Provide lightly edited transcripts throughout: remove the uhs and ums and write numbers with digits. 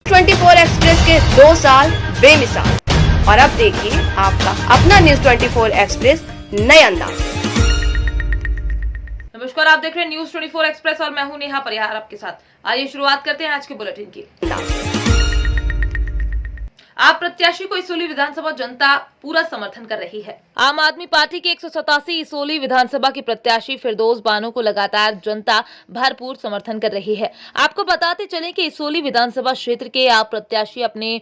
24 express के 2 साल बेमिसाल। और अब देखिए आपका अपना न्यूज 24 एक्सप्रेस नए अंदाज। नमस्कार, आप देख रहे हैं न्यूज 24 एक्सप्रेस और मैं हूं नेहा परिहार आपके साथ। आइए शुरुआत करते हैं आज के बुलेटिन की। आप प्रत्याशी को इसोली विधानसभा जनता पूरा समर्थन कर रही है। आम आदमी पार्टी के 187 इसोली विधानसभा के प्रत्याशी फिरदौस बानो को लगातार जनता भरपूर समर्थन कर रही है। आपको बताते चलें कि इसोली विधानसभा क्षेत्र के आप प्रत्याशी अपने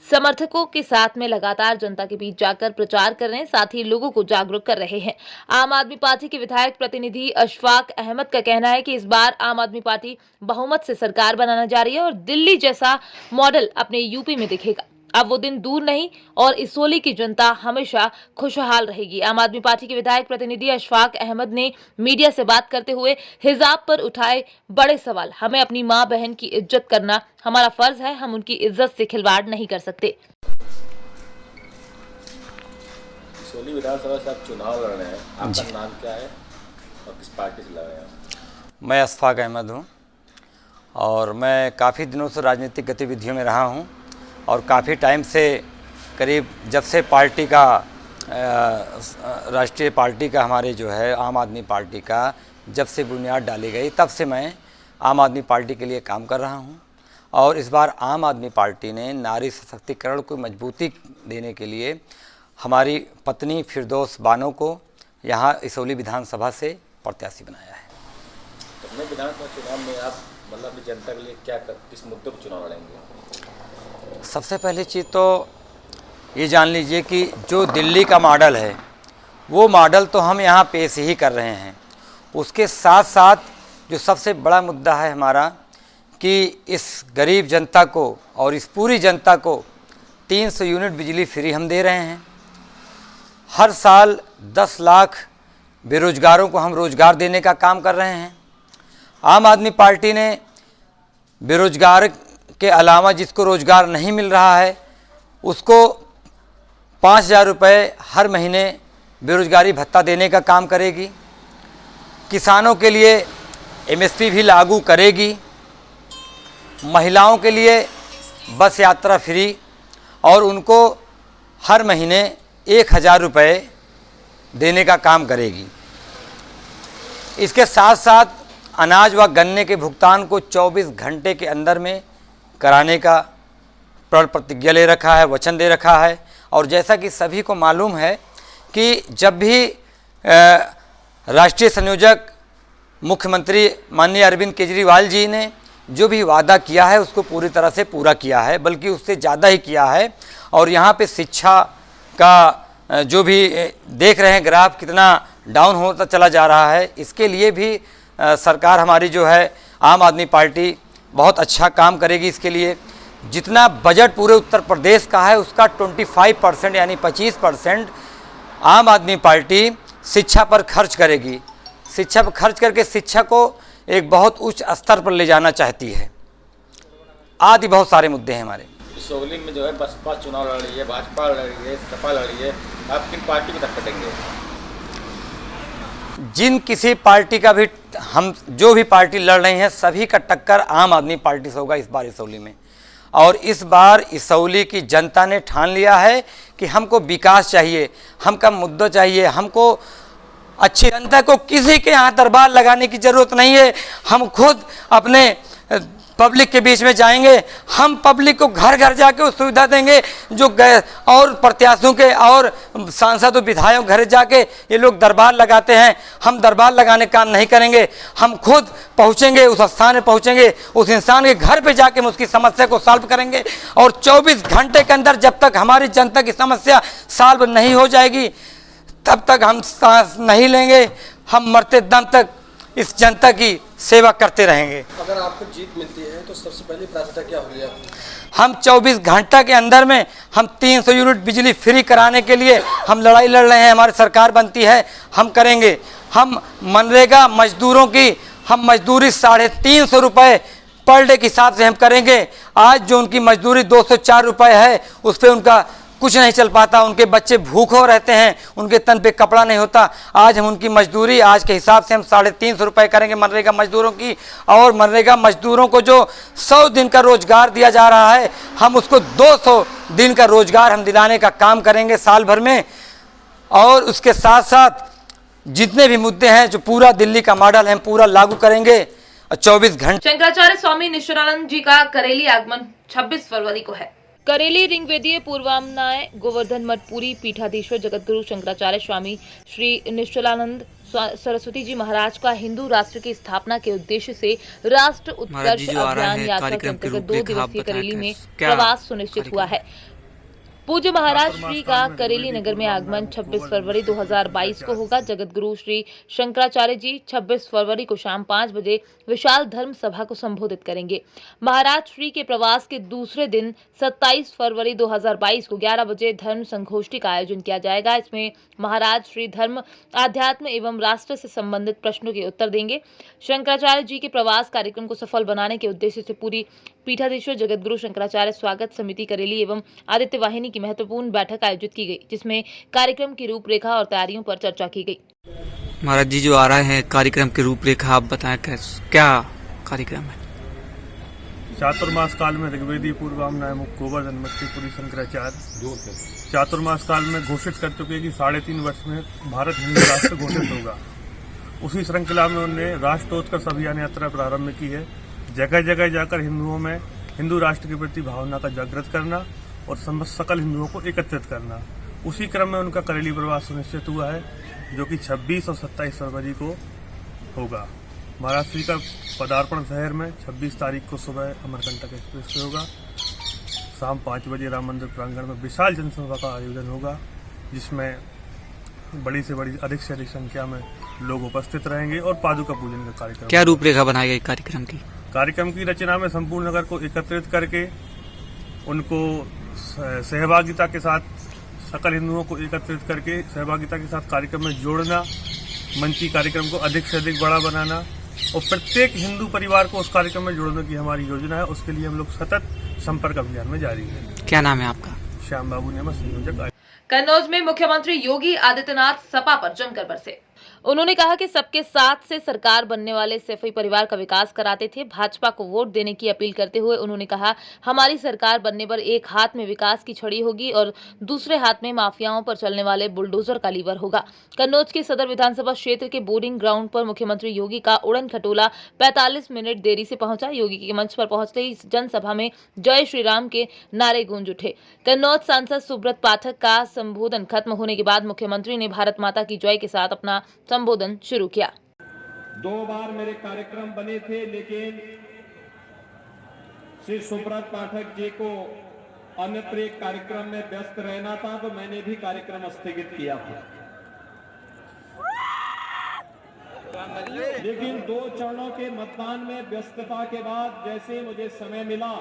समर्थकों के साथ में लगातार जनता के बीच जाकर प्रचार कर रहे हैं, साथ ही लोगों को जागरूक कर रहे हैं। आम आदमी पार्टी के विधायक प्रतिनिधि अशफाक अहमद का कहना है कि इस बार आम आदमी पार्टी बहुमत से सरकार बनाना जा रही है और दिल्ली जैसा मॉडल अपने यूपी में दिखेगा। अब वो दिन दूर नहीं और इसोली की जनता हमेशा खुशहाल रहेगी। आम आदमी पार्टी के विधायक प्रतिनिधि अशफाक अहमद ने मीडिया से बात करते हुए हिजाब पर उठाए बड़े सवाल। हमें अपनी मां बहन की इज्जत करना हमारा फर्ज है, हम उनकी इज्जत से खिलवाड़ नहीं कर सकते। इसोली विधानसभा से आप चुनाव लड़ रहे हैं, आपका नाम क्या है और किस पार्टी से लड़ रहे हैं? मैं अशफाक अहमद हूं और मैं काफ़ी दिनों से राजनीतिक गतिविधियों में रहा हूं और काफ़ी टाइम से, करीब जब से पार्टी का राष्ट्रीय पार्टी का हमारे जो है आम आदमी पार्टी का जब से बुनियाद डाली गई तब से मैं आम आदमी पार्टी के लिए काम कर रहा हूं। और इस बार आम आदमी पार्टी ने नारी सशक्तिकरण को मजबूती देने के लिए हमारी पत्नी फिरदौस बानो को यहाँ इसोली विधानसभा से प्रत्याशी बनाया है। तो अपने विधानसभा चुनाव में आप मतलब जनता के लिए क्या किस मुद्दे पर चुनाव लड़ेंगे? सबसे पहली चीज़ तो ये जान लीजिए कि जो दिल्ली का मॉडल है वो मॉडल तो हम यहाँ पेश ही कर रहे हैं। उसके साथ साथ जो सबसे बड़ा मुद्दा है हमारा कि इस गरीब जनता को और इस पूरी जनता को 300 यूनिट बिजली फ्री हम दे रहे हैं। हर साल 10 लाख बेरोजगारों को हम रोज़गार देने का काम कर रहे हैं। आम आदमी पार्टी ने बेरोजगार के अलावा जिसको रोज़गार नहीं मिल रहा है उसको 5,000 रुपये हर महीने बेरोजगारी भत्ता देने का काम करेगी। किसानों के लिए MSP भी लागू करेगी। महिलाओं के लिए बस यात्रा फ्री और उनको हर महीने 1,000 रुपये देने का काम करेगी। इसके साथ साथ अनाज व गन्ने के भुगतान को 24 घंटे के अंदर में कराने का प्रण प्रतिज्ञा ले रखा है, वचन दे रखा है। और जैसा कि सभी को मालूम है कि जब भी राष्ट्रीय संयोजक मुख्यमंत्री माननीय अरविंद केजरीवाल जी ने जो भी वादा किया है उसको पूरी तरह से पूरा किया है, बल्कि उससे ज़्यादा ही किया है। और यहाँ पे शिक्षा का जो भी देख रहे हैं ग्राफ कितना डाउन होता चला जा रहा है, इसके लिए भी सरकार हमारी जो है आम आदमी पार्टी बहुत अच्छा काम करेगी। इसके लिए जितना बजट पूरे उत्तर प्रदेश का है उसका 25% यानी 25% आम आदमी पार्टी शिक्षा पर खर्च करेगी। शिक्षा पर खर्च करके शिक्षा को एक बहुत उच्च स्तर पर ले जाना चाहती है। आदि बहुत सारे मुद्दे हैं हमारे। इसोली में जो है बसपा चुनाव लड़ रही है, भाजपा लड़ रही है, सपा लड़ रही है, आप किन पार्टी की तरफ कटेंगे? जिन किसी पार्टी का भी हम जो भी पार्टी लड़ रही हैं सभी का टक्कर आम आदमी पार्टी से होगा इस बार इसोली में। और इस बार इसोली की जनता ने ठान लिया है कि हमको विकास चाहिए, हमका मुद्दा चाहिए, हमको अच्छी जनता को किसी के यहाँ दरबार लगाने की ज़रूरत नहीं है। हम खुद अपने पब्लिक के बीच में जाएंगे, हम पब्लिक को घर घर जाके वो सुविधा देंगे जो और प्रत्याशियों के और सांसद और विधायक घर जाके ये लोग दरबार लगाते हैं। हम दरबार लगाने काम नहीं करेंगे, हम खुद पहुंचेंगे, उस स्थान में पहुंचेंगे, उस इंसान के घर पे जाके हम उसकी समस्या को सॉल्व करेंगे। और 24 घंटे के अंदर जब तक हमारी जनता की समस्या सॉल्व नहीं हो जाएगी तब तक हम सांस नहीं लेंगे। हम मरते दम तक इस जनता की सेवा करते रहेंगे। अगर आपको जीत मिलती है तो सबसे पहली प्राथमिकता क्या होगी आपकी? हम 24 घंटा के अंदर में हम 300 यूनिट बिजली फ्री कराने के लिए हम लड़ाई लड़ रहे हैं। हमारी सरकार बनती है हम करेंगे। हम मनरेगा मजदूरों की हम मजदूरी 350 रुपये पर डे के हिसाब से हम करेंगे। आज जो उनकी मजदूरी 204 रुपये है उस पर उनका कुछ नहीं चल पाता, उनके बच्चे भूखों रहते हैं, उनके तन पे कपड़ा नहीं होता। आज हम उनकी मजदूरी आज के हिसाब से हम 350 रुपये करेंगे मनरेगा मजदूरों की, और मनरेगा मजदूरों को जो 100 दिन का रोजगार दिया जा रहा है, हम उसको 200 दिन का रोजगार हम दिलाने का काम करेंगे साल भर में। और उसके साथ साथ जितने भी मुद्दे हैं जो पूरा दिल्ली का मॉडल है, पूरा लागू करेंगे। 24 घंटे शंकराचार्य स्वामी निश्चलानंद जी का करेली आगमन 26 फरवरी को है। करेली ऋग्वेदीय पूर्वामनाय गोवर्धन मठ पुरी पीठाधीश्वर जगतगुरु शंकराचार्य स्वामी श्री निश्चलानंद सरस्वती जी महाराज का हिंदू राष्ट्र की स्थापना के उद्देश्य से राष्ट्र उत्कर्ष अभियान यात्रा के अंतर्गत 2 दिवसीय करेली में प्रवास सुनिश्चित हुआ है। पूज्य महाराज श्री का करेली नगर में आगमन 26 फरवरी 2022 को होगा। जगतगुरु श्री शंकराचार्य जी 26 फरवरी को शाम 5 बजे विशाल धर्म सभा को संबोधित करेंगे। महाराज श्री के प्रवास के दूसरे दिन 27 फरवरी 2022 को 11 बजे धर्म संगोष्ठी का आयोजन किया जाएगा। इसमें महाराज श्री धर्म, आध्यात्म एवं राष्ट्र से संबंधित प्रश्नों के उत्तर देंगे। शंकराचार्य जी के प्रवास कार्यक्रम को सफल बनाने के उद्देश्य से पूरी पीठाधीश्वर जगतगुरु शंकराचार्य स्वागत समिति करेली एवं आदित्य वाहिनी की महत्वपूर्ण बैठक आयोजित की गई, जिसमें कार्यक्रम की रूपरेखा और तैयारियों पर चर्चा की गई। महाराज जी जो आ रहे हैं, कार्यक्रम की रूपरेखा आप बताएं, क्या कार्यक्रम है? चातुर्मास काल में ऋग्वेदीय पूर्वामनाय गोवर्धन मठ पुरी शंकराचार्य चातुर्मास काल में घोषित कर चुके कि 3.5 वर्ष में भारत हिंदू राष्ट्र घोषित होगा। उसी श्रृंखला में उन्होंने राष्ट्रोत्कर्ष अभियान यात्रा प्रारंभ की है। जगह जगह जाकर हिंदुओं में हिंदू राष्ट्र के प्रति भावना का जागृत करना और सकल हिंदुओं को एकत्रित करना। उसी क्रम में उनका करेली प्रवास सुनिश्चित हुआ है, जो कि 26 और 27 फरवरी को होगा। महाराज श्री का पदार्पण शहर में 26 तारीख को सुबह अमरकंटक एक्सप्रेस से होगा। शाम 5 बजे राम मंदिर प्रांगण में विशाल जनसभा का आयोजन होगा, जिसमें बड़ी से बड़ी अधिक से अधिक संख्या में लोग उपस्थित रहेंगे और पादुका पूजन का कार्यक्रम। क्या रूपरेखा बनाई गई कार्यक्रम की? कार्यक्रम की रचना में संपूर्ण नगर को एकत्रित करके उनको सहभागिता के साथ, सकल हिंदुओं को एकत्रित करके सहभागिता के साथ कार्यक्रम में जोड़ना, मंची कार्यक्रम को अधिक से अधिक बड़ा बनाना और प्रत्येक हिंदू परिवार को उस कार्यक्रम में जोड़ने की हमारी योजना है। उसके लिए हम लोग सतत संपर्क अभियान में जारी है। क्या नाम है आपका? श्याम बाबू नेमा, संयोजक। कन्नौज में मुख्यमंत्री योगी आदित्यनाथ सपा पर जमकर बरसे। उन्होंने कहा कि सबके साथ से सरकार बनने वाले सैफई परिवार का विकास कराते थे। भाजपा को वोट देने की अपील करते हुए उन्होंने कहा, हमारी सरकार बनने पर एक हाथ में विकास की छड़ी होगी और दूसरे हाथ में माफियाओं पर चलने वाले बुलडोजर का लीवर होगा। कन्नौज के सदर विधानसभा क्षेत्र के बोर्डिंग ग्राउंड पर मुख्यमंत्री योगी का उड़न खटोला 45 मिनट देरी से पहुंचा। योगी के मंच पर पहुंचते ही जनसभा में जय श्री राम के नारे गूंज उठे। कन्नौज सांसद सुब्रत पाठक का संबोधन खत्म होने के बाद मुख्यमंत्री ने भारत माता की जय के साथ अपना संबोधन शुरू किया। 2 बार मेरे कार्यक्रम बने थे, लेकिन श्री सुब्रत पाठक जी को अन्यत्र एक कार्यक्रम में व्यस्त रहना था, तो मैंने भी कार्यक्रम स्थगित किया था। लेकिन 2 चरणों के मतदान में व्यस्तता के बाद जैसे मुझे समय मिला,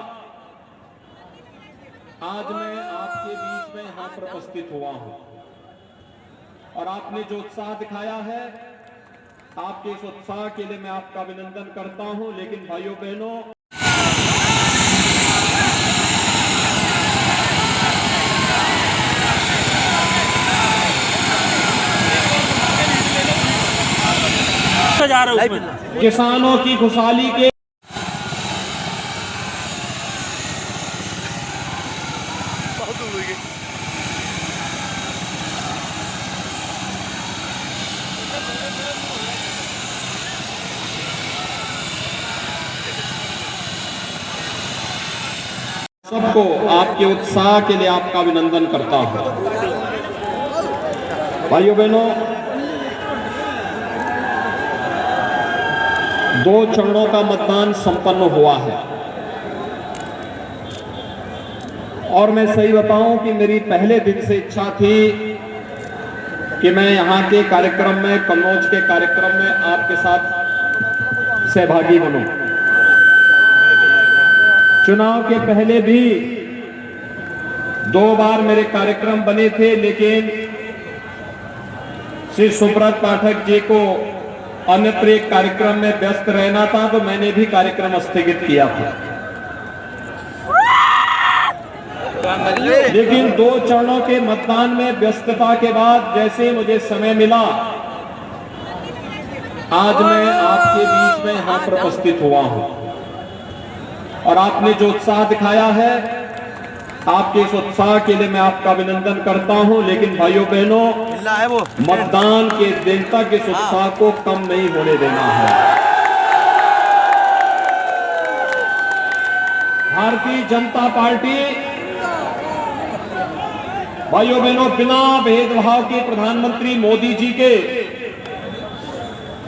आज मैं आपके बीच में यहां पर उपस्थित हुआ हूं और आपने जो उत्साह दिखाया है, आपके इस उत्साह के लिए मैं आपका अभिनंदन करता हूं। लेकिन भाइयों बहनों, किसानों की खुशहाली के सबको आपके उत्साह के लिए आपका अभिनंदन करता हूं। भाइयों बहनों, 2 चरणों का मतदान संपन्न हुआ है और मैं सही बताऊं कि मेरी पहले दिन से इच्छा थी कि मैं यहां के कार्यक्रम में, कन्नौज के कार्यक्रम में आपके साथ सहभागी बनूं। चुनाव के पहले भी 2 बार मेरे कार्यक्रम बने थे, लेकिन श्री सुब्रत पाठक जी को अन्यत्र एक कार्यक्रम में व्यस्त रहना था, तो मैंने भी कार्यक्रम स्थगित किया था। लेकिन 2 चरणों के मतदान में व्यस्तता के बाद जैसे मुझे समय मिला, आज मैं आपके बीच में यहां पर उपस्थित हुआ हूं और आपने जो उत्साह दिखाया है, आपके इस उत्साह के लिए मैं आपका अभिनंदन करता हूं। लेकिन भाइयों बहनों, मतदान के दिन तक इस उत्साह को कम नहीं होने देना है। भारतीय जनता पार्टी भाइयों बहनों बिना भेदभाव के प्रधानमंत्री मोदी जी के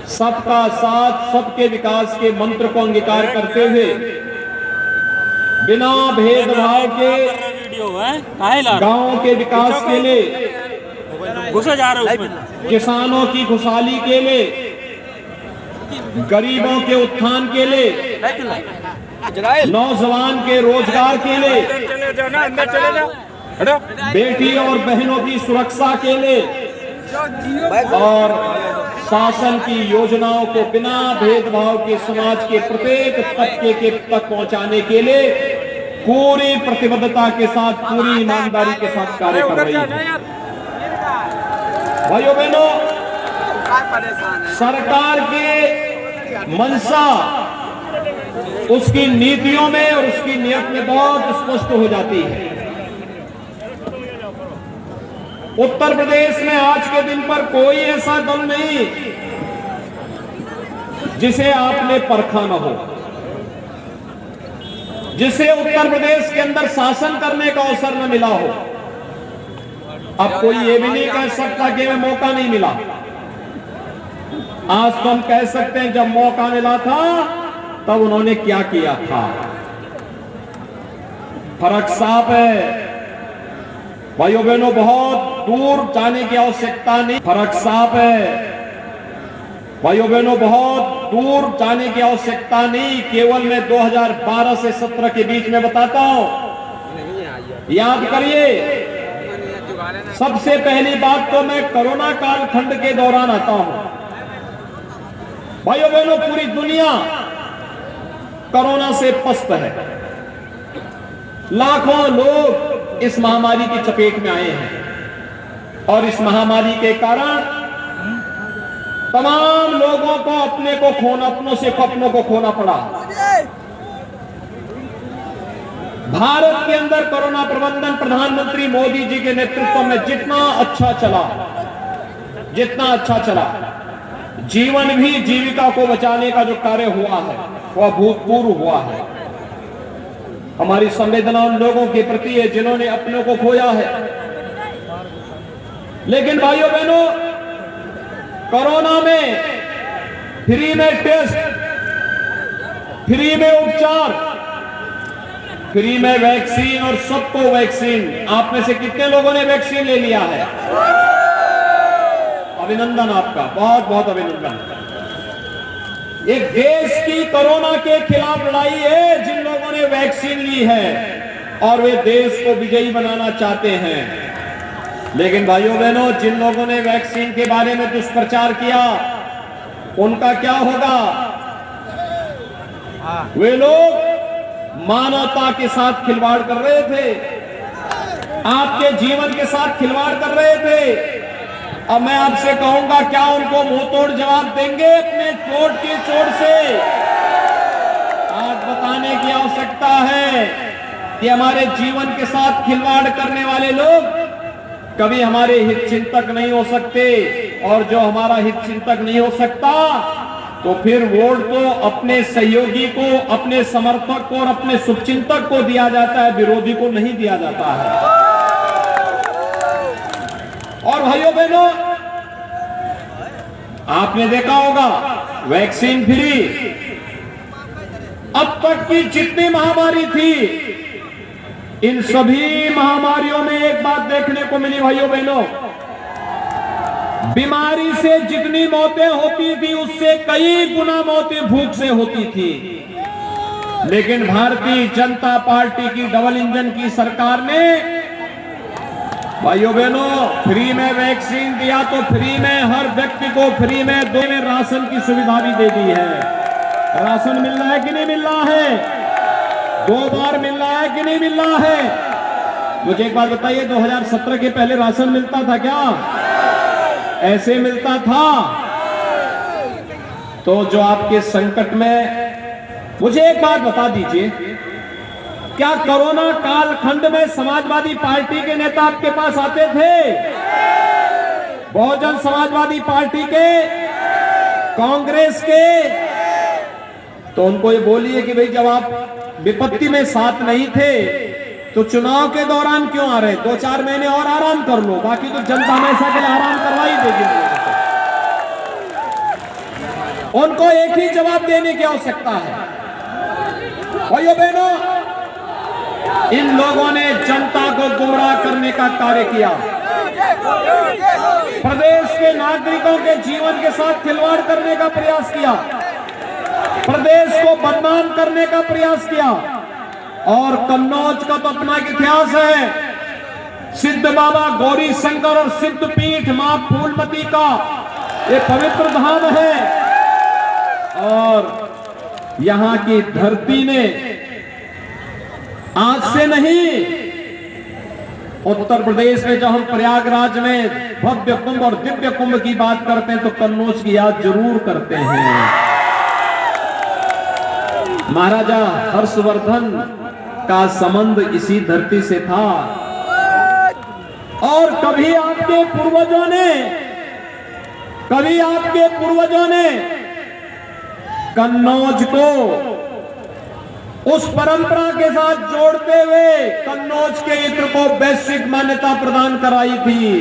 सबका साथ सबके विकास के मंत्र को अंगीकार करते हुए, बिना भेदभाव के गांवों के विकास के लिए, किसानों की खुशहाली के लिए, गरीबों के उत्थान के लिए, नौजवान के रोजगार के लिए, बेटी और बहनों की सुरक्षा के लिए और शासन की योजनाओं को बिना भेदभाव के समाज के प्रत्येक तबके के तक पहुंचाने के लिए पूरी प्रतिबद्धता के साथ, पूरी ईमानदारी के साथ कार्य कर रही है। भाइयों बहनों, सरकार की मंशा उसकी नीतियों में और उसकी नीयत में बहुत स्पष्ट हो जाती है। उत्तर प्रदेश में आज के दिन पर कोई ऐसा दल नहीं जिसे आपने परखा न हो, जिसे उत्तर प्रदेश के अंदर शासन करने का अवसर न मिला हो। अब कोई ये भी नहीं कह सकता कि हमें मौका नहीं मिला। आज तो हम कह सकते हैं जब मौका मिला था तब उन्होंने क्या किया था। फर्क साफ है भाइयों बहनों, बहुत दूर जाने की आवश्यकता नहीं। फर्क साफ है भाइयों बहनों, बहुत दूर जाने की आवश्यकता नहीं। केवल मैं 2012 से 17 के बीच में बताता हूं, याद करिए। सबसे पहली बात तो मैं कोरोना कालखंड के दौरान आता हूं। भाइयों बहनों, पूरी दुनिया कोरोना से पस्त है। लाखों लोग इस महामारी की चपेट में आए हैं और इस महामारी के कारण तमाम लोगों को अपने को खोना, अपनों से अपनों को खोना पड़ा। भारत के अंदर कोरोना प्रबंधन प्रधानमंत्री मोदी जी के नेतृत्व में जितना अच्छा चला, जीवन भी जीविका को बचाने का जो कार्य हुआ है वह अभूतपूर्व हुआ है। हमारी संवेदना उन लोगों के प्रति है जिन्होंने अपनों को खोया है। लेकिन भाइयों बहनों, कोरोना में फ्री में टेस्ट, फ्री में उपचार, फ्री में वैक्सीन और सबको वैक्सीन। आप में से कितने लोगों ने वैक्सीन ले लिया है? अभिनंदन आपका, बहुत बहुत अभिनंदन। एक देश की कोरोना के खिलाफ लड़ाई है जिन लोगों ने वैक्सीन ली है और वे देश को विजयी बनाना चाहते हैं। लेकिन भाइयों बहनों, जिन लोगों ने वैक्सीन के बारे में दुष्प्रचार किया उनका क्या होगा? वे लोग मानवता के साथ खिलवाड़ कर रहे थे, आपके जीवन के साथ खिलवाड़ कर रहे थे। अब मैं आपसे कहूंगा, क्या उनको मुंह तोड़ जवाब देंगे अपने चोट की चोट से? आज बताने की आवश्यकता है कि हमारे जीवन के साथ खिलवाड़ करने वाले लोग कभी हमारे हित चिंतक नहीं हो सकते, और जो हमारा हित चिंतक नहीं हो सकता तो फिर वोट तो अपने सहयोगी को, अपने समर्थक को और अपने शुभचिंतक को दिया जाता है, विरोधी को नहीं दिया जाता है। और भाइयों बहनों, आपने देखा होगा वैक्सीन फ्री। अब तक की जितनी महामारी थी, इन सभी महामारियों में एक बात देखने को मिली भाइयों बहनों, बीमारी से जितनी मौतें होती थी उससे कई गुना मौतें भूख से होती थी। लेकिन भारतीय जनता पार्टी की डबल इंजन की सरकार ने भाइयों बहनों फ्री में वैक्सीन दिया, तो फ्री में हर व्यक्ति को फ्री में 2 में राशन की सुविधा भी दे दी है। राशन मिल रहा है कि नहीं मिल रहा है? 2 बार मिल रहा है कि नहीं मिल रहा है? मुझे एक बात बताइए, 2017 के पहले राशन मिलता था क्या? ऐसे मिलता था? तो जो आपके संकट में, मुझे एक बात बता दीजिए, क्या कोरोना कालखंड में समाजवादी पार्टी के नेता आपके पास आते थे? बहुजन समाजवादी पार्टी के, कांग्रेस के? तो उनको ये बोलिए कि भाई जब आप विपत्ति में साथ नहीं थे तो चुनाव के दौरान क्यों आ रहे? 2-4 महीने और आराम कर लो, बाकी तो जनता हमेशा के लिए आराम करवा ही देगी। उनको एक ही जवाब देने की आवश्यकता है। भाइयों बहनों, इन लोगों ने जनता को गुमराह करने का कार्य किया, प्रदेश के नागरिकों के जीवन के साथ खिलवाड़ करने का प्रयास किया, प्रदेश को बदनाम करने का प्रयास किया। और कन्नौज का तो अपना एक इतिहास है। सिद्ध बाबा गौरी शंकर और सिद्ध पीठ मां फूलमती का ये पवित्र धाम है, और यहां की धरती ने आज से नहीं, उत्तर प्रदेश में जब हम प्रयागराज में भव्य कुंभ और दिव्य कुंभ की बात करते हैं तो कन्नौज की याद जरूर करते हैं। महाराजा हर्षवर्धन का संबंध इसी धरती से था, और कभी आपके पूर्वजों ने कन्नौज को उस परंपरा के साथ जोड़ते हुए कन्नौज के इत्र को वैश्विक मान्यता प्रदान कराई थी।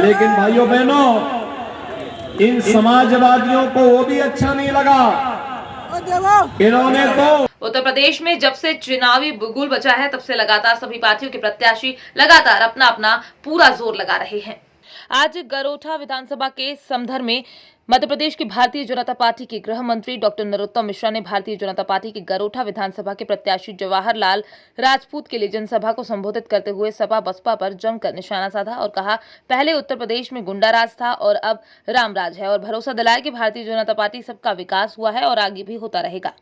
लेकिन भाइयों बहनों, इन समाजवादियों को वो भी अच्छा नहीं लगा। इन्होंने तो उत्तर प्रदेश में जब से चुनावी बिगुल बचा है तब से लगातार सभी पार्टियों के प्रत्याशी लगातार अपना अपना पूरा जोर लगा रहे हैं। आज गरोठा विधानसभा के समधर में मध्य प्रदेश की भारतीय जनता पार्टी के गृह मंत्री डॉक्टर नरोत्तम मिश्रा ने भारतीय जनता पार्टी के गरोठा विधानसभा के प्रत्याशी जवाहर लाल राजपूत के लिए जनसभा को संबोधित करते हुए सपा बसपा पर जमकर निशाना साधा और कहा, पहले उत्तर प्रदेश में गुंडाराज था और अब रामराज है, और भरोसा दिलाया कि भारतीय जनता पार्टी सबका विकास हुआ है और आगे भी होता रहेगा।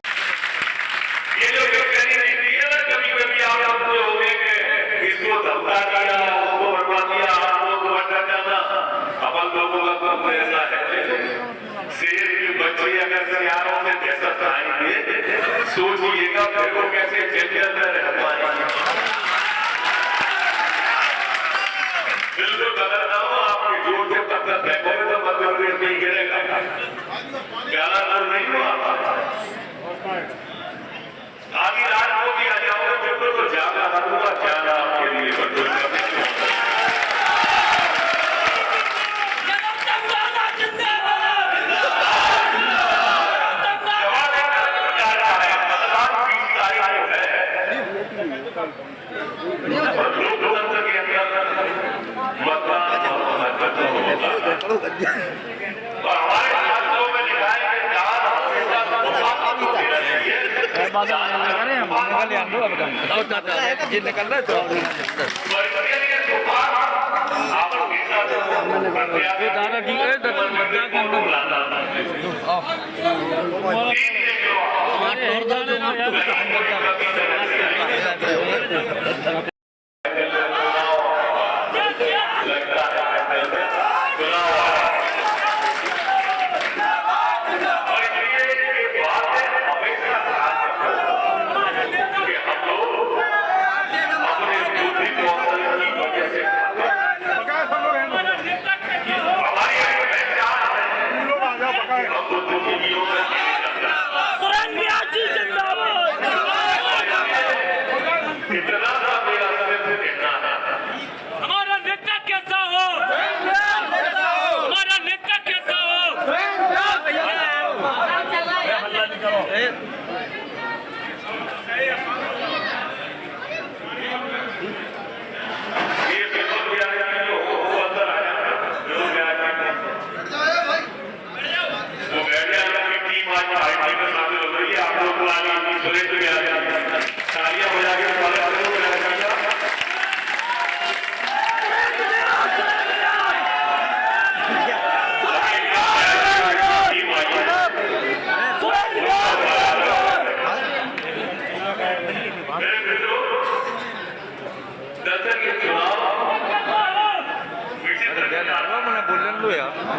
सोचिएगा फिर वो कैसे जंगल में रह पाएंगे। बिल्कुल गलत ना हो, आपके जोर से तब तक फेंकोगे तो मध्य प्रदेश नहीं गिरेगा। ज्यादा दूर नहीं हुआ, आधी रात को भी आ जाओगे बिल्कुल तो ज्यादा हूँ ज्यादा आपके लिए बदल।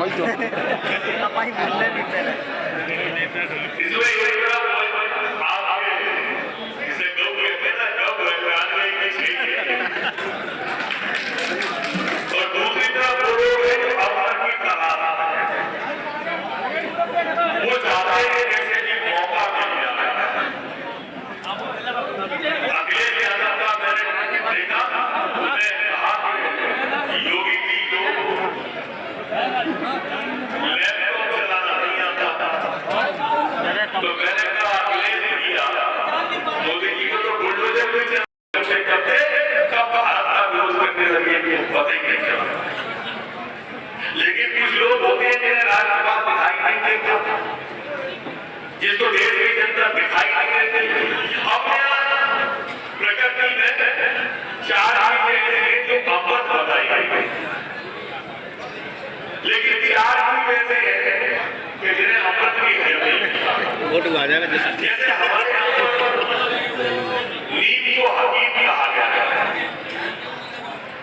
इसमें एक तरफ आप आगे इसे गौ कहते हैं ना, गौ है की सही है, और दूसरी तरफ वो लोग हैं जो अवसर की तलाश में हैं। वो चाहते हैं जैसे कि मौका मिल जाए। अखिलेश यादव का मैंने देखा, उन्होंने कहा कि योगी जी को लैपटॉप चलाना नहीं आता, तो मैंने कहा अखिलेश किया, मोदी जी को तो बुलडोजर भी चलाते करते कब भारत का विरोध करने लगे पता ही नहीं चला। लेकिन कुछ लोग होते हैं जिन्हें राष्ट्रवाद दिखाई नहीं देता, जिसको देश की जनता दिखाई नहीं देती। अपने प्रकृति में चार चीजें ऐसी जो अमृत बताई गई, लेकिन चार चीज ऐसे हैं कि जिन्हें अमृत की है वोट आ जाएगा। जैसे हमारे यहाँ नींद को हकीम कहा गया है,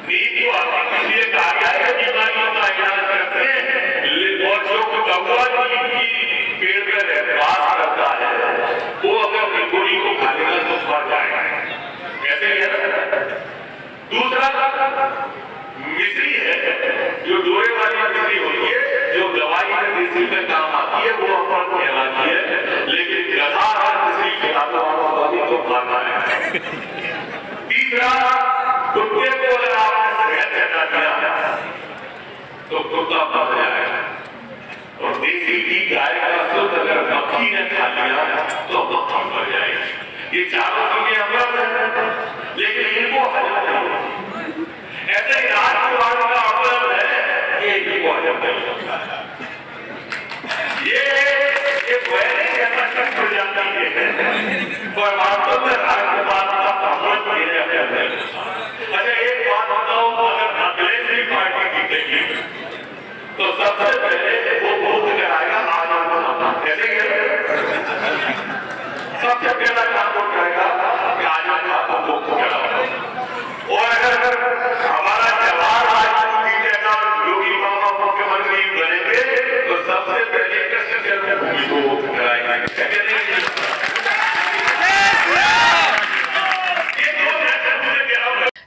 नींद को हकीम इसलिए कहा गया है कि बीमारियों का इलाज करते हैं, और जो कौवा की पेड़ में वास करता है वो अगर निगुड़ी को खा लेगा तो मर जाएगा, ऐसे ही है। दूसरा मिश्री है, जो डोरे वाली मिश्री होती है, जो दवाई में मिश्री में काम आती है, वो अमृत कहलाती है। लेकिन गधा हर मिश्री के हाथों को मारना है। तीसरा, कुत्ते को अगर आपने शहद चढ़ा दिया तो कुत्ता मर जाएगा, और देसी घी गाय का शुद्ध अगर मक्खी ने खा लिया तो मक्खी मर जाएगी। ये चारों चीजें अमृत है, लेकिन इनको हजम नहीं होती। ऐसे ही राष्ट्रवाद का अमृत है, ये इनको हजम नहीं होता। ये पहले कैसा प्रजाति है, पर वास्तव में राष्ट्रवाद का अमृत मेरे अंदर। अच्छा एक बात बताओ, अगर अखिलेश की पार्टी जीतेगी तो सबसे पहले वो बूथ कराएगा आजाद, ऐसे ही सबसे पहला काम वो करेगा कि आजाद को बूथ कराओ। और अगर हमारा जवाहरलाल जीतेगा, योगी बाबा मुख्यमंत्री बनेंगे, तो सबसे पहले कृष्ण जन्मभूमि को बूथ कराएंगे।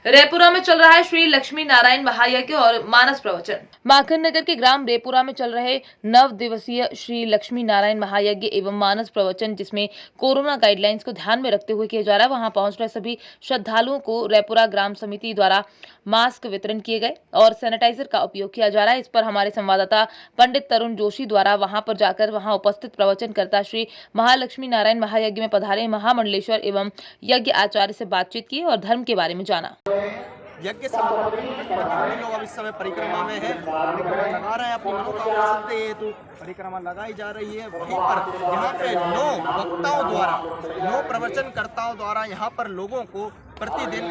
रेपुरा में चल रहा है श्री लक्ष्मी नारायण महायज्ञ और मानस प्रवचन। माखन नगर के ग्राम रेपुरा में चल रहे 9 दिवसीय श्री लक्ष्मी नारायण महायज्ञ एवं मानस प्रवचन, जिसमें कोरोना गाइडलाइंस को ध्यान में रखते हुए किया जा रहा है। वहां पहुंच रहे सभी श्रद्धालुओं को रेपुरा ग्राम समिति द्वारा मास्क वितरण किए गए और सैनिटाइजर का उपयोग किया जा रहा है। इस पर हमारे संवाददाता पंडित तरुण जोशी द्वारा वहां पर जाकर वहां उपस्थित प्रवचनकर्ता श्री महालक्ष्मी नारायण महायज्ञ में पधारे महामंडलेश्वर एवं यज्ञ आचार्य से बातचीत की और धर्म के बारे में जाना। यज्ञ सभी लोग अब इस समय परिक्रमा में हैं, लगा रहे हैं अपनी मनोकामना सिद्धि हेतु परिक्रमा लगाई जा रही है। वहीं पर यहाँ पे 9 वक्ताओं द्वारा, 9 प्रवचनकर्ताओं द्वारा यहाँ पर लोगों को प्रतिदिन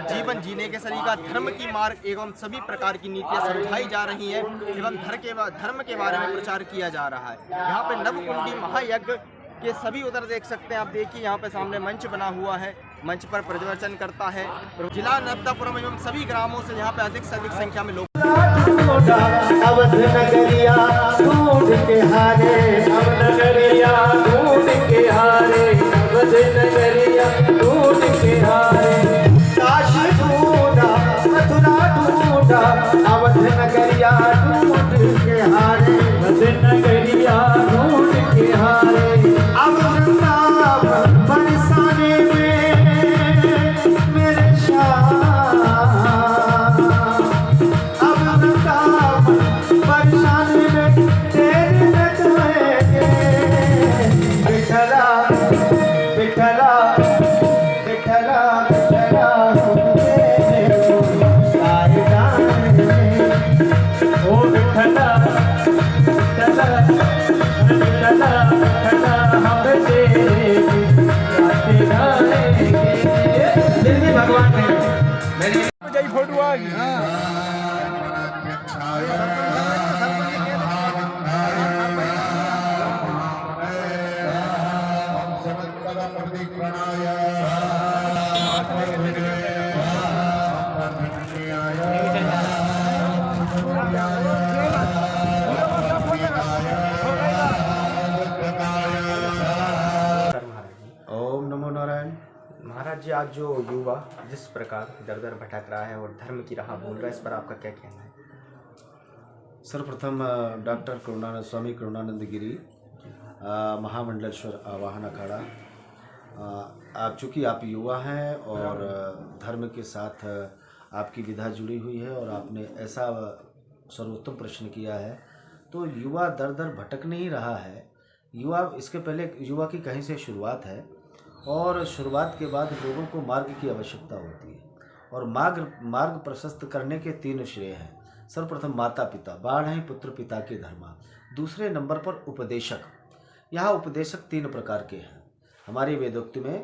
जीवन जीने के सलीका, धर्म की मार्ग एवं सभी प्रकार की नीतियाँ समझाई जा रही हैं एवं धर्म के बारे में प्रचार किया जा रहा है। यहाँ पे नवकुंडी महायज्ञ के सभी उधर देख सकते हैं आप, देखिए यहाँ पे सामने मंच बना हुआ है, मंच पर प्रवचन करता है। जिला नर्मदापुरम एवं सभी ग्रामों से यहाँ पे अधिक से अधिक संख्या में लोग अवध नगरिया ढूंढ के हारे, अवध नगरिया ढूंढ के हारे, अवध नगरिया ढूंढ के हारे, काशी ढूंढा मथुरा ढूंढा, अवध नगरिया ढूंढ के हारे, अवध नगरिया ढूंढ के हारे। अब वृंदावन बरसाने में मेरे श्याम, अब वृंदावन बरसाने में तेरे नगरे, विठला विठला विठला विठला तेरे गाए गाने, ओ विठला विठला विठला विठला हम तेरे गाते गाएंगे। दिल्ली भगवान ने मेरी जय फोटो आ गई। आज जो युवा जिस प्रकार दर दर भटक रहा है और धर्म की राह भूल रहा है, इस पर आपका क्या कहना है? सर्वप्रथम डॉक्टर स्वामी करुणानंद गिरी महामंडलेश्वर आवाहन अखाड़ा, आप चूँकि आप युवा हैं और धर्म के साथ आपकी विधा जुड़ी हुई है और आपने ऐसा सर्वोत्तम प्रश्न किया है, तो युवा दर दर भटक नहीं रहा है। युवा इसके पहले युवा की कहीं से शुरुआत है और शुरुआत के बाद लोगों को मार्ग की आवश्यकता होती है और मार्ग प्रशस्त करने के 3 श्रेय हैं। सर्वप्रथम माता पिता, बाढ़ है पुत्र पिता के धर्मा। दूसरे नंबर पर उपदेशक। यहाँ उपदेशक 3 प्रकार के हैं। हमारी वेदोक्ति में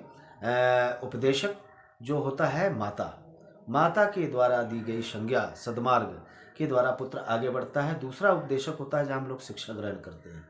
उपदेशक जो होता है माता के द्वारा दी गई संज्ञा सद्मार्ग के द्वारा पुत्र आगे बढ़ता है। दूसरा उपदेशक होता है जहाँ हम लोग शिक्षा ग्रहण करते हैं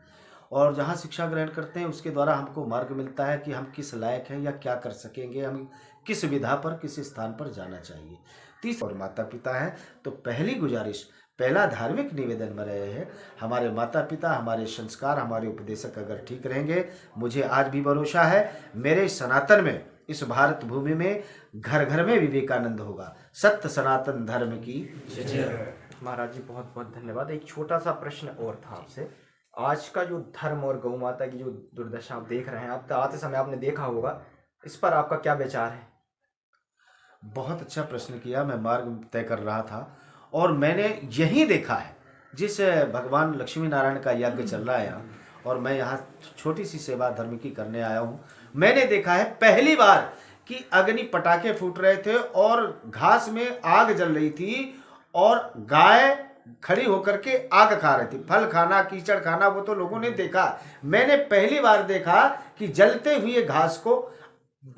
और जहाँ शिक्षा ग्रहण करते हैं उसके द्वारा हमको मार्ग मिलता है कि हम किस लायक हैं या क्या कर सकेंगे, हम किस विधा पर किस स्थान पर जाना चाहिए। तीसरा और माता पिता हैं, तो पहली गुजारिश, पहला धार्मिक निवेदन में रहे हैं हमारे माता पिता, हमारे संस्कार, हमारे उपदेशक अगर ठीक रहेंगे, मुझे आज भी भरोसा है मेरे सनातन में, इस भारत भूमि में घर घर में विवेकानंद होगा। सत्य सनातन धर्म की जय। महाराज जी बहुत बहुत धन्यवाद। एक छोटा सा प्रश्न और था आपसे, आज का जो धर्म और गौ माता की जो दुर्दशा आप देख रहे हैं, आप आते समय आपने देखा होगा, इस पर आपका क्या विचार है? बहुत अच्छा प्रश्न किया। मैं मार्ग तय कर रहा था और मैंने यही देखा है, जिस भगवान लक्ष्मी नारायण का यज्ञ चल रहा है यहाँ, और मैं यहाँ छोटी सी सेवा धर्म की करने आया हूँ। मैंने देखा है पहली बार कि अग्नि पटाखे फूट रहे थे और घास में आग जल रही थी और गाय खड़ी होकर के आग खा रही थी। फल खाना, कीचड़ खाना, वो तो लोगों ने देखा। मैंने पहली बार देखा कि जलते हुए घास को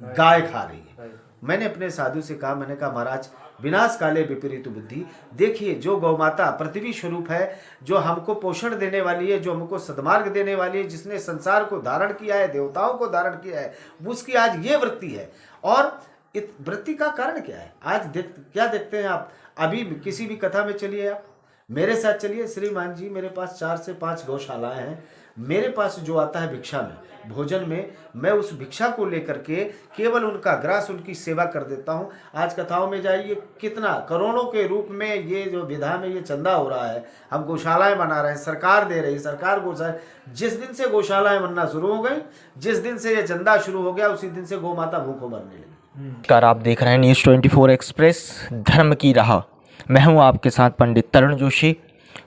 गाय खा रही है। मैंने अपने साधु से कहा, मैंने कहा महाराज विनाश काले विपरीत बुद्धि, देखिए जो गौ माता पृथ्वी स्वरूप है, जो हमको पोषण देने वाली है, जो हमको सद्मार्ग देने वाली है, जिसने संसार को धारण किया है, देवताओं को धारण किया है, उसकी आज ये वृत्ति है। और इस वृत्ति का कारण क्या है? आज क्या देखते हैं आप? अभी किसी भी कथा में चलिए, आप मेरे साथ चलिए। श्रीमान जी, मेरे पास 4 से 5 गौशालाएं हैं। मेरे पास जो आता है भिक्षा में, भोजन में, मैं उस भिक्षा को लेकर के केवल उनका ग्रास, उनकी सेवा कर देता हूं। आज कथाओं में जाइए, कितना करोड़ों के रूप में ये जो विधा में ये चंदा हो रहा है, हम गौशालाएं बना रहे हैं, सरकार दे रही है, सरकार गौशाला। जिस दिन से गौशालाएं बनना शुरू हो गई, जिस दिन से ये चंदा शुरू हो गया, उसी दिन से गौ माता भूखों मरने लगी। नमस्कार, आप देख रहे हैं न्यूज़ 24 एक्सप्रेस, धर्म की राह। मैं हूं आपके साथ पंडित तरुण जोशी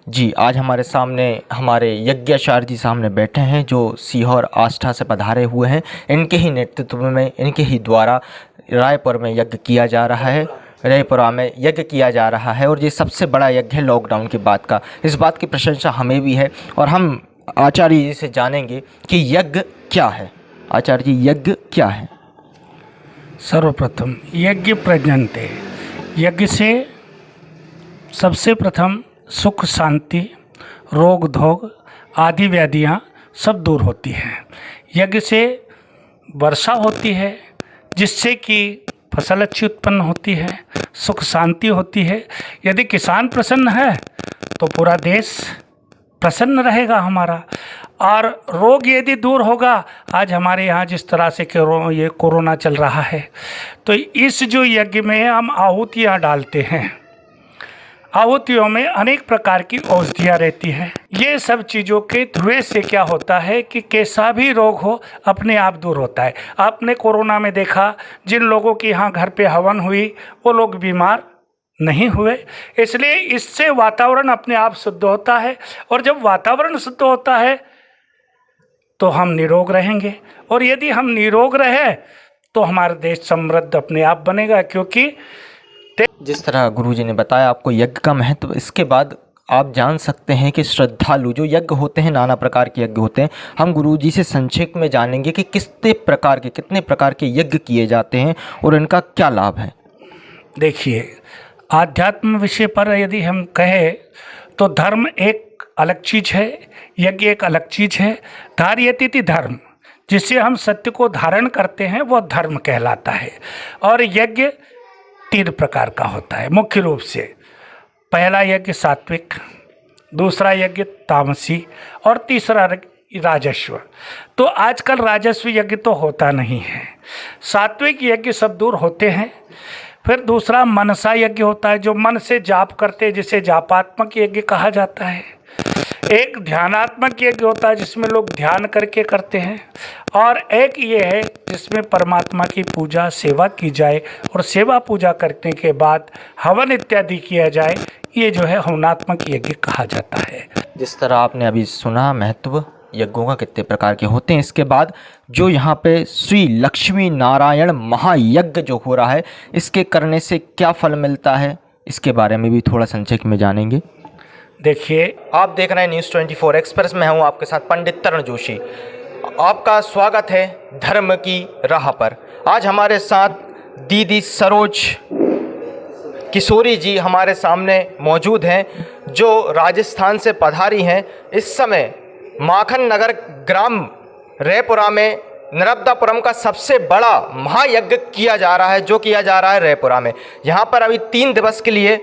जी। आज हमारे सामने हमारे यज्ञाचार्य जी सामने बैठे हैं, जो सीहोर आष्टा से पधारे हुए हैं। इनके ही नेतृत्व में, इनके ही द्वारा रायपुर में यज्ञ किया जा रहा है, रायपुरा में यज्ञ किया जा रहा है और ये सबसे बड़ा यज्ञ है लॉकडाउन के बाद का। इस बात की प्रशंसा हमें भी है और हम आचार्य जी से जानेंगे कि यज्ञ क्या है। आचार्य जी, यज्ञ क्या है? सर्वप्रथम यज्ञ प्रज्ञन्ते, यज्ञ से सबसे प्रथम सुख शांति, रोग धोग आदि व्याधियाँ सब दूर होती हैं। यज्ञ से वर्षा होती है, जिससे कि फसल अच्छी उत्पन्न होती है, सुख शांति होती है। यदि किसान प्रसन्न है तो पूरा देश प्रसन्न रहेगा हमारा। और रोग यदि दूर होगा, आज हमारे यहाँ जिस तरह से ये कोरोना चल रहा है, तो इस जो यज्ञ में हम आहुतियाँ डालते हैं, आहुतियों में अनेक प्रकार की औषधियाँ रहती हैं। ये सब चीज़ों के धुएं से क्या होता है कि कैसा भी रोग हो अपने आप दूर होता है। आपने कोरोना में देखा, जिन लोगों के यहाँ घर पे हवन हुई वो लोग बीमार नहीं हुए, इसलिए इससे वातावरण अपने आप शुद्ध होता है। और जब वातावरण शुद्ध होता है तो हम निरोग रहेंगे, और यदि हम निरोग रहे तो हमारा देश समृद्ध अपने आप बनेगा। क्योंकि जिस तरह गुरुजी ने बताया आपको यज्ञ का महत्व, इसके बाद आप जान सकते हैं कि श्रद्धालु जो यज्ञ होते हैं, नाना प्रकार के यज्ञ होते हैं। हम गुरुजी से संक्षेप में जानेंगे कि कितने प्रकार के यज्ञ किए जाते हैं और इनका क्या लाभ है। देखिए, आध्यात्म विषय पर यदि हम कहें तो धर्म एक अलग चीज़ है, यज्ञ एक अलग चीज़ है। धार्यति धर्म, जिससे हम सत्य को धारण करते हैं, वह धर्म कहलाता है। और यज्ञ 3 प्रकार का होता है मुख्य रूप से। पहला यज्ञ सात्विक, दूसरा यज्ञ तामसी और तीसरा राजस्व। तो आजकल राजस्व यज्ञ तो होता नहीं है, सात्विक यज्ञ सब दूर होते हैं। फिर दूसरा मनसा यज्ञ होता है, जो मन से जाप करते हैं, जिसे जापात्मक यज्ञ कहा जाता है। एक ध्यानात्मक यज्ञ होता है जिसमें लोग ध्यान करके करते हैं, और एक ये है जिसमें परमात्मा की पूजा सेवा की जाए और सेवा पूजा करने के बाद हवन इत्यादि किया जाए, ये जो है हवनात्मक यज्ञ कहा जाता है। जिस तरह आपने अभी सुना महत्व यज्ञों का कितने प्रकार के होते हैं, इसके बाद जो यहाँ पे श्री लक्ष्मी नारायण महायज्ञ जो हो रहा है, इसके करने से क्या फल मिलता है, इसके बारे में भी थोड़ा संक्षेप में जानेंगे। देखिए, आप देख रहे हैं न्यूज़ 24 एक्सप्रेस में हूँ आपके साथ पंडित तरुण जोशी। आपका स्वागत है धर्म की राह पर। आज हमारे साथ दीदी सरोज किशोरी जी हमारे सामने मौजूद हैं, जो राजस्थान से पधारी हैं। इस समय माखन नगर ग्राम रैपुरा में नर्मदापुरम का सबसे बड़ा महायज्ञ किया जा रहा है, जो किया जा रहा है रैपुरा में। यहाँ पर अभी 3 दिवस के लिए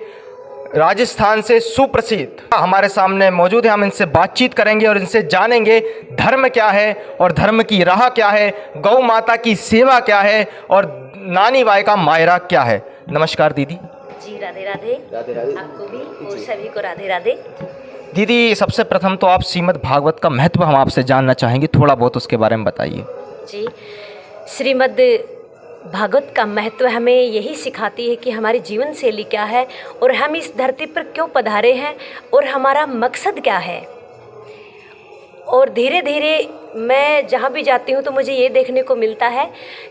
राजस्थान से सुप्रसिद्ध हमारे सामने मौजूद है। हम इनसे बातचीत करेंगे और इनसे जानेंगे धर्म क्या है और धर्म की राह क्या है, गौ माता की सेवा क्या है और नानी बाई का मायरा क्या है। नमस्कार दीदी जी। राधे राधे। राधे राधे आपको भी और सभी को राधे राधे। दीदी, सबसे प्रथम तो आप श्रीमद् भागवत का महत्व हम आपसे जानना चाहेंगे, थोड़ा बहुत उसके बारे में बताइए। जी, श्रीमद् भागवत का महत्व हमें यही सिखाती है कि हमारी जीवन शैली क्या है और हम इस धरती पर क्यों पधारे हैं और हमारा मकसद क्या है। और धीरे धीरे मैं जहाँ भी जाती हूँ तो मुझे ये देखने को मिलता है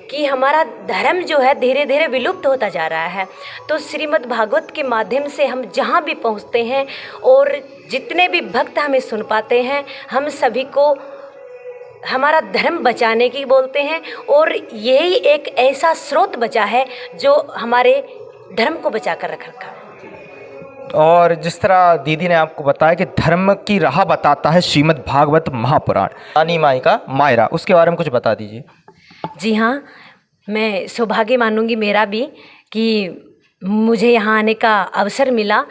कि हमारा धर्म जो है धीरे धीरे विलुप्त होता जा रहा है। तो श्रीमद् भागवत के माध्यम से हम जहाँ भी पहुँचते हैं और जितने भी भक्त हमें सुन पाते हैं, हम सभी को हमारा धर्म बचाने की बोलते हैं, और यही एक ऐसा स्रोत बचा है जो हमारे धर्म को बचा कर रख रखा है। और जिस तरह दीदी ने आपको बताया कि धर्म की राह बताता है श्रीमद् भागवत महापुराण, नानी माई का मायरा, उसके बारे में कुछ बता दीजिए। जी हाँ, मैं सौभाग्य मानूंगी मेरा भी कि मुझे यहाँ आने का अवसर मिला।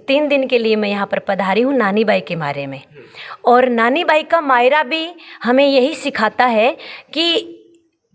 3 दिन के लिए मैं यहाँ पर पधारी हूँ नानी बाई के मायरे में। और नानी बाई का मायरा भी हमें यही सिखाता है कि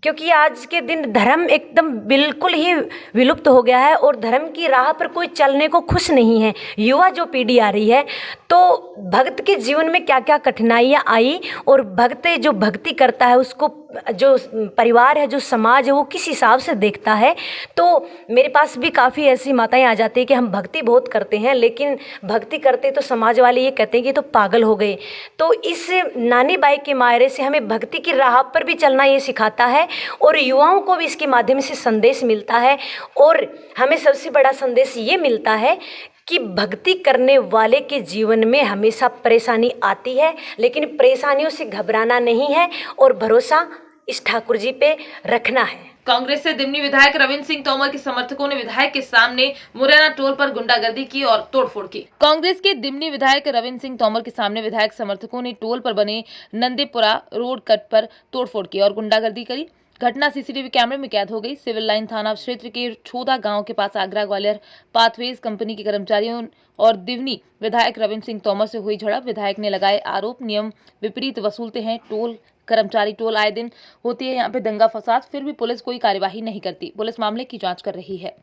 क्योंकि आज के दिन धर्म एकदम बिल्कुल ही विलुप्त हो गया है और धर्म की राह पर कोई चलने को खुश नहीं है। युवा जो पीढ़ी आ रही है, तो भक्त के जीवन में क्या क्या कठिनाइयाँ आई और भक्त जो भक्ति करता है उसको जो परिवार है, जो समाज है, वो किस हिसाब से देखता है। तो मेरे पास भी काफ़ी ऐसी माताएं आ जाती है कि हम भक्ति बहुत करते हैं, लेकिन भक्ति करते तो समाज वाले ये कहते हैं कि तो पागल हो गए। तो इस नानी बाई के मायरे से हमें भक्ति की राह पर भी चलना ये सिखाता है और युवाओं को भी इसके माध्यम से संदेश मिलता है। और हमें सबसे बड़ा संदेश ये मिलता है कि भक्ति करने वाले के जीवन में हमेशा परेशानी आती है, लेकिन परेशानियों से घबराना नहीं है और भरोसा इस ठाकुर जी पे रखना है। कांग्रेस से दिमनी विधायक रविंद्र सिंह तोमर के समर्थकों ने विधायक के सामने मुरैना टोल पर गुंडागर्दी की और तोड़फोड़ की। कांग्रेस के दिमनी विधायक रविंद्र सिंह तोमर के सामने विधायक समर्थकों ने टोल पर बने नंदीपुरा रोड कट पर तोड़फोड़ की और गुंडागर्दी करी। घटना सीसीटीवी कैमरे में कैद हो गई। सिविल लाइन थाना क्षेत्र के छोदा गांव के पास आगरा ग्वालियर पाथवेज कंपनी के कर्मचारियों और दिवनी विधायक रविंद्र सिंह तोमर से हुई झड़प। विधायक ने लगाए आरोप नियम विपरीत वसूलते हैं टोल कर्मचारी। टोल आए दिन होती है यहाँ पे दंगा फसाद, फिर भी पुलिस कोई कार्यवाही नहीं करती। पुलिस मामले की जांच कर रही है।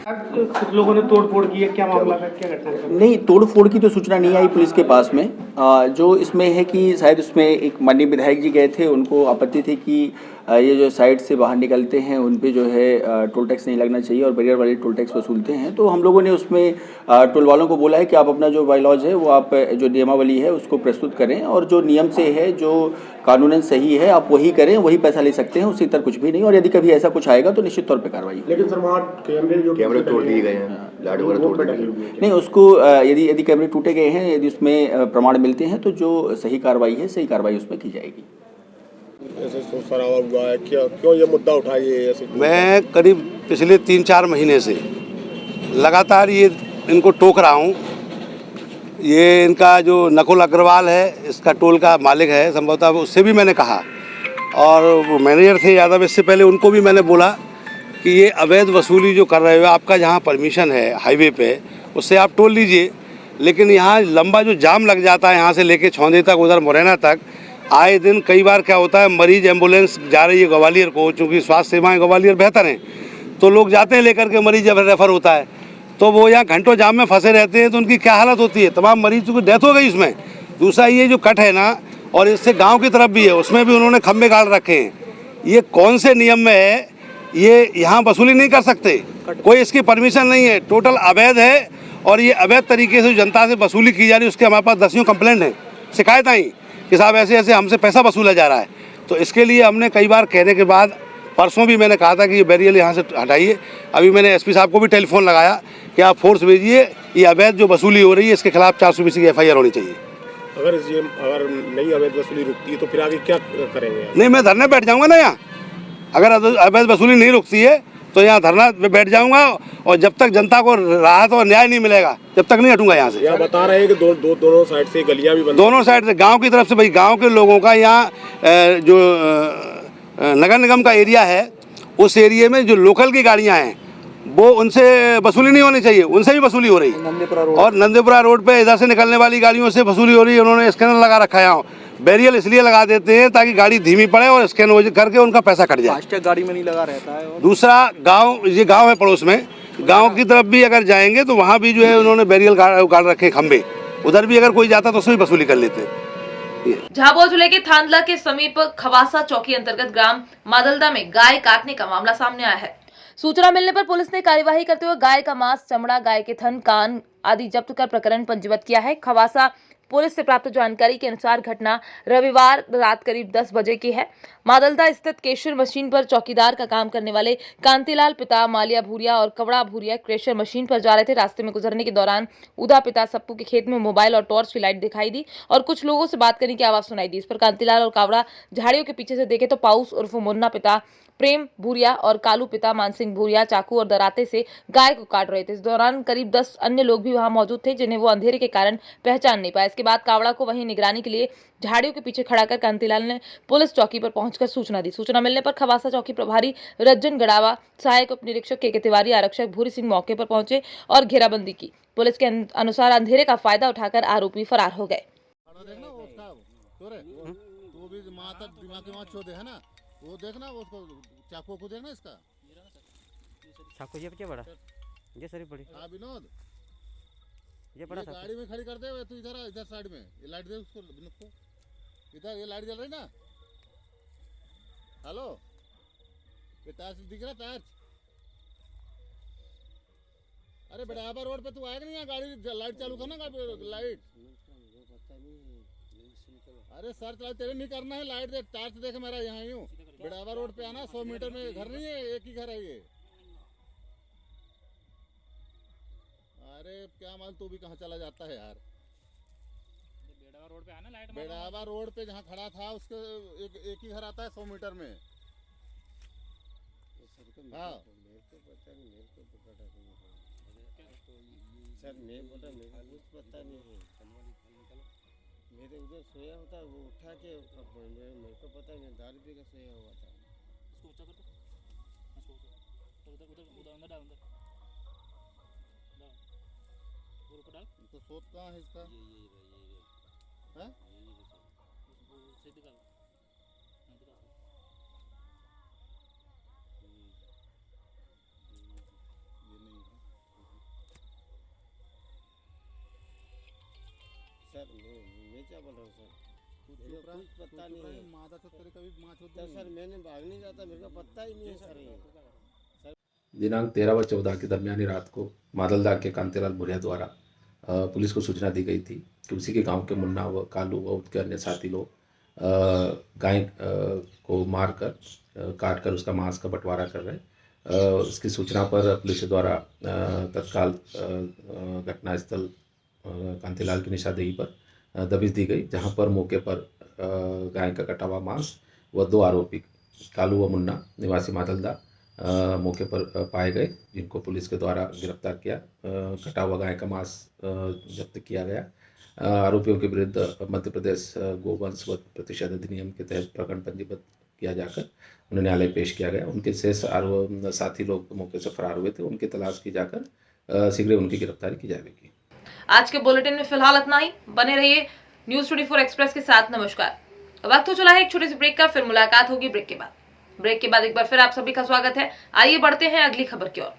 कुछ लोगों ने तोड़ फोड़ की है, क्या मामला है, क्या घटना है? नहीं, तोड़ फोड़ की तो सूचना नहीं आई पुलिस के पास में। जो इसमें है कि शायद उसमें एक माननीय विधायक जी गए थे, उनको आपत्ति थी कि ये जो साइड से बाहर निकलते हैं उन पे जो है टोल टैक्स नहीं लगना चाहिए और बैरियर वाले टोल टैक्स वसूलते हैं। तो हम लोगों ने उसमें टोल वालों को बोला है कि आप अपना जो बायलॉज है वो आप जो नियमावली है उसको प्रस्तुत करें और जो नियम से है, जो कानूनन सही है, आप वही करें, वही पैसा ले सकते हैं, उससे इतर कुछ भी नहीं। और यदि कभी ऐसा कुछ आएगा तो निश्चित तौर पर कार्रवाई। लेकिन सर वहाँ कैमरे तोड़ दिए गए हैं, लाइट वगैरह तोड़ दिए गए। नहीं, उसको यदि कैमरे टूटे गए हैं, यदि उसमें प्रमाण मिलते हैं तो जो सही कार्रवाई है, सही कार्रवाई उसमें की जाएगी। ऐसे शोर शराबा हुआ है, क्यों ये मुद्दा उठाइए? ऐसे मैं करीब पिछले 3-4 महीने से लगातार ये इनको टोक रहा हूँ। ये इनका जो नकुल अग्रवाल है, इसका टोल का मालिक है संभवतः, उससे भी मैंने कहा और वो मैनेजर थे यादव, इससे पहले उनको भी मैंने बोला कि ये अवैध वसूली जो कर रहे हो, आपका जहाँ परमिशन है हाईवे पे, उससे आप टोल लीजिए। लेकिन यहाँ लंबा जो जाम लग जाता है यहाँ से लेके छौंदे तक, उधर मुरैना तक, आए दिन कई बार क्या होता है, मरीज एम्बुलेंस जा रही है ग्वालियर को, चूँकि स्वास्थ्य सेवाएं ग्वालियर बेहतर हैं, तो लोग जाते हैं लेकर के, मरीज जब रेफ़र होता है तो वो यहाँ घंटों जाम में फंसे रहते हैं, तो उनकी क्या हालत होती है। तमाम मरीजों की डेथ हो गई इसमें। दूसरा ये जो कट है ना, और इससे गाँव की तरफ भी है, उसमें भी उन्होंने खम्भे गाड़ रखे हैं। ये कौन से नियम में है? ये यहाँ वसूली नहीं कर सकते, कोई इसकी परमिशन नहीं है, टोटल अवैध है। और ये अवैध तरीके से जनता से वसूली की जा रही है, उसके हमारे पास दसियों कंप्लेंट हैं, शिकायत आई कि साहब ऐसे ऐसे हमसे पैसा वसूला जा रहा है। तो इसके लिए हमने कई बार कहने के बाद, परसों भी मैंने कहा था कि ये बैरियर यहाँ से हटाइए। अभी मैंने एसपी साहब को भी टेलीफोन लगाया कि आप फोर्स भेजिए, ये अवैध जो वसूली हो रही है इसके खिलाफ 420 की FIR होनी चाहिए। अगर नई अवैध वसूली रुकती है तो फिर आगे क्या करेंगे? नहीं, मैं धरने बैठ जाऊँगा ना यहाँ। अगर अवैध वसूली नहीं रुकती है तो यहाँ धरना पे बैठ जाऊंगा और जब तक जनता को राहत और न्याय नहीं मिलेगा तब तक नहीं हटूंगा यहाँ से। यहाँ बता रहे हैं कि दोनों साइड से गलियां भी बंद, दोनों साइड से गांव की तरफ से। भाई गांव के लोगों का यहाँ जो नगर निगम का एरिया है, उस एरिया में जो लोकल की गाड़ियाँ हैं वो उनसे वसूली नहीं होनी चाहिए, उनसे भी वसूली हो रही। और नंदेपुरा रोड पे इधर से निकलने वाली गाड़ियों से वसूली हो रही है। उन्होंने स्कैनर लगा रखा है यहाँ, बैरियर इसलिए लगा देते हैं ताकि गाड़ी धीमी पड़े और स्कैन करके उनका पैसा कट जाए। फास्टैग गाड़ी में नहीं लगा रहता है। दूसरा, गांव, ये गांव है पड़ोस में, गांव की तरफ भी अगर जाएंगे तो वहाँ भी जो है उन्होंने बैरियर गाड़ रखे खंबे, उधर भी अगर कोई जाता तो उसमें भी वसूली कर लेते हैं। झाबुआ जिले के थांदला के समीप खवासा चौकी अंतर्गत ग्राम मादलदा में गाय काटने का मामला सामने आया है। सूचना मिलने पर पुलिस ने कार्यवाही करते हुए गाय का मांस, चमड़ा, गाय के थन, कान आदि जब्त कर प्रकरण पंजीबद्ध किया है। खवासा पुलिस से प्राप्त जानकारी के अनुसार घटना रविवार रात करीब 10 बजे की है। मादलदा स्थित केशर मशीन पर चौकीदार का काम करने वाले कांतिलाल पिता मालिया भूरिया और कवड़ा भूरिया क्रेशर मशीन पर जा रहे थे। रास्ते में गुजरने के दौरान उदा पिता सप्पू के खेत में मोबाइल और टॉर्च की लाइट दिखाई दी और कुछ लोगों से बात करने की आवाज सुनाई दी। इस पर कांतिलाल और कावड़ा झाड़ियों के पीछे से देखे तो पाउस उर्फ मुन्ना पिता प्रेम भूरिया और कालू पिता मानसिंह भूरिया चाकू और दराते से गाय को काट रहे थे। इस दौरान करीब 10 अन्य लोग भी वहां मौजूद थे, जिन्हें वो अंधेरे के कारण पहचान नहीं पाए। इसके बाद कावड़ा को वहीं निगरानी के लिए झाड़ियों के पीछे खड़ा कर कांतिलाल ने पुलिस चौकी पर पहुंचकर सूचना दी। सूचना मिलने पर खवासा चौकी प्रभारी रज्जन गड़ावा, सहायक उप निरीक्षक के तिवारी, आरक्षक भूरी सिंह मौके पर पहुंचे और घेराबंदी की। पुलिस के अनुसार अंधेरे का फायदा उठाकर आरोपी फरार हो गए। वो देखना, उसको चाकू को देखना, इसका चाकू ये क्या बड़ा, ये सरी बड़ी। हाँ विनोद, ये बड़ा गाड़ी में खड़ी कर दे तू, इधर साइड में ये लाइट दे उसको, विनोद को इधर ये लाइट जल रही ना। हेलो, ये टार्च दिख रहा, टार्च। अरे बड़ाबा रोड पे तू आएगा नहीं, यहाँ गाड़ी लाइट चालू करना, लाइट। अरे सर चला, तेरे नहीं करना है, लाइट दे, टार्च देख मेरा, यहाँ यूँ बिड़ावा रोड पे आना, 100 मीटर में घर नहीं है, एक ही घर है ये। अरे क्या माल, तू भी कहाँ चला जाता है यार। बेड़ावा रोड पे आना, लाइट बेड़ावा रोड पे जहाँ खड़ा था उसके एक ही घर आता है 100 मीटर में। हाँ सर नहीं पता, मेरे कुछ पता नहीं है। मेरे उधर सोया होता, वो उठा के मेरे को पता नहीं, दारू पी के सोया हुआ था। इसको ऊंचा कर दो, उधर उधर उधर अंदर डाल, अंदर डाल, ऊपर डाल। तो सोच कहाँ है इसका? ये हैं? सही दिखा, सर मैं क्या बोल रहा हूँ सर, मेरे को कुछ पता नहीं है। मादा तो तेरे कभी माछ होती तो सर मैंने भाग नहीं जाता, मेरे को पता ही नहीं है सर ये। दिनांक 13 व 14 की दरमियानी रात को मादलदा के कांतिलाल भुरिया द्वारा पुलिस को सूचना दी गई थी कि उसी के गांव के मुन्ना व कालू व उसके अन्य साथी लोग गाय को मारकर काट कर उसका मांस का बंटवारा कर रहे। इसकी सूचना पर पुलिस के द्वारा तत्काल घटनास्थल कांतिलाल की निशानदेही पर दबिश दी गई, जहां पर मौके पर गाय का कटा हुआ मांस व 2 आरोपी कालू व मुन्ना निवासी मादलदा मौके पर पाए गए, जिनको पुलिस के द्वारा गिरफ्तार किया। कटा हुआ गाय का मांस जब्त किया गया। आरोपियों के विरुद्ध मध्य प्रदेश गोवंश व प्रतिशत अधिनियम के तहत प्रकरण पंजीबद्ध किया जाकर उन्हें न्यायालय पेश किया गया। उनके शेष साथी लोग मौके से फरार हुए थे, उनकी तलाश की जाकर शीघ्र उनकी गिरफ्तारी की जाएगी। आज के बुलेटिन में फिलहाल इतना ही। बने रहिए न्यूज़ 24 एक्सप्रेस के साथ। नमस्कार। वक्त हो चला है एक छोटे से ब्रेक का, फिर मुलाकात होगी ब्रेक के बाद। ब्रेक के बाद एक बार फिर आप सभी का स्वागत है। आइए बढ़ते हैं अगली खबर की ओर।